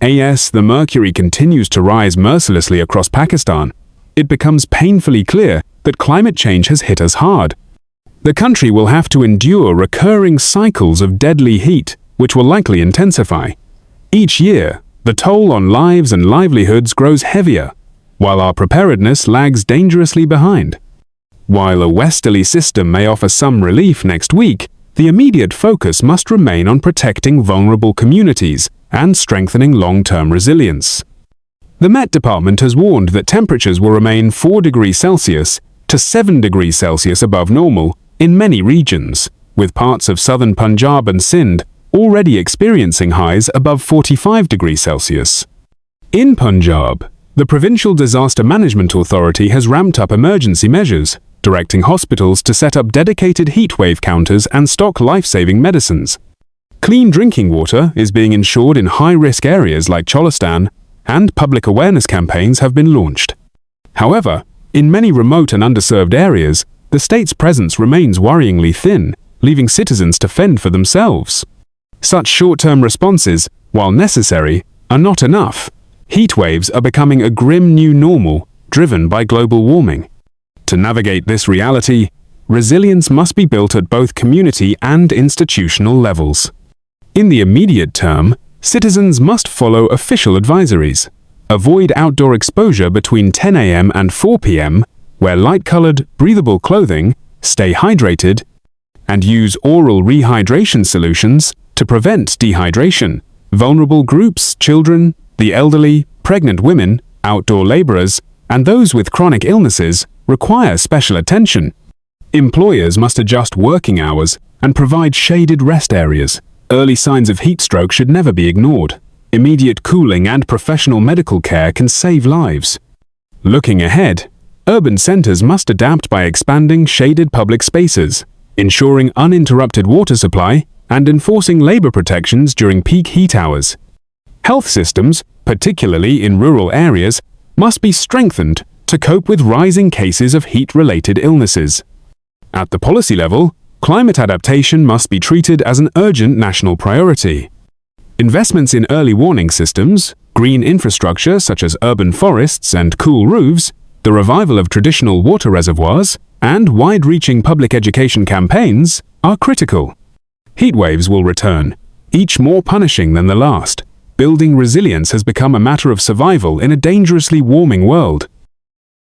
As the mercury continues to rise mercilessly across Pakistan, it becomes painfully clear that climate change has hit us hard. The country will have to endure recurring cycles of deadly heat, which will likely intensify. Each year, the toll on lives and livelihoods grows heavier, while our preparedness lags dangerously behind. While a westerly system may offer some relief next week, the immediate focus must remain on protecting vulnerable communities and strengthening long-term resilience. The Met Department has warned that temperatures will remain 4 degrees Celsius to 7 degrees Celsius above normal in many regions, with parts of southern Punjab and Sindh already experiencing highs above 45 degrees Celsius. In Punjab, the Provincial Disaster Management Authority has ramped up emergency measures, directing hospitals to set up dedicated heatwave counters and stock life-saving medicines. Clean drinking water is being ensured in high-risk areas like Cholistan, and public awareness campaigns have been launched. However, in many remote and underserved areas, the state's presence remains worryingly thin, leaving citizens to fend for themselves. Such short-term responses, while necessary, are not enough. Heat waves are becoming a grim new normal, driven by global warming. To navigate this reality, resilience must be built at both community and institutional levels. In the immediate term, citizens must follow official advisories. Avoid outdoor exposure between 10 a.m. and 4 p.m., wear light-colored, breathable clothing, stay hydrated, and use oral rehydration solutions to prevent dehydration. Vulnerable groups, children, the elderly, pregnant women, outdoor laborers, and those with chronic illnesses require special attention. Employers must adjust working hours and provide shaded rest areas. Early signs of heat stroke should never be ignored. Immediate cooling and professional medical care can save lives. Looking ahead, urban centers must adapt by expanding shaded public spaces, ensuring uninterrupted water supply, and enforcing labor protections during peak heat hours. Health systems, particularly in rural areas, must be strengthened to cope with rising cases of heat-related illnesses. At the policy level, climate adaptation must be treated as an urgent national priority. Investments in early warning systems, green infrastructure such as urban forests and cool roofs, the revival of traditional water reservoirs, and wide-reaching public education campaigns are critical. Heat waves will return, each more punishing than the last. Building resilience has become a matter of survival in a dangerously warming world.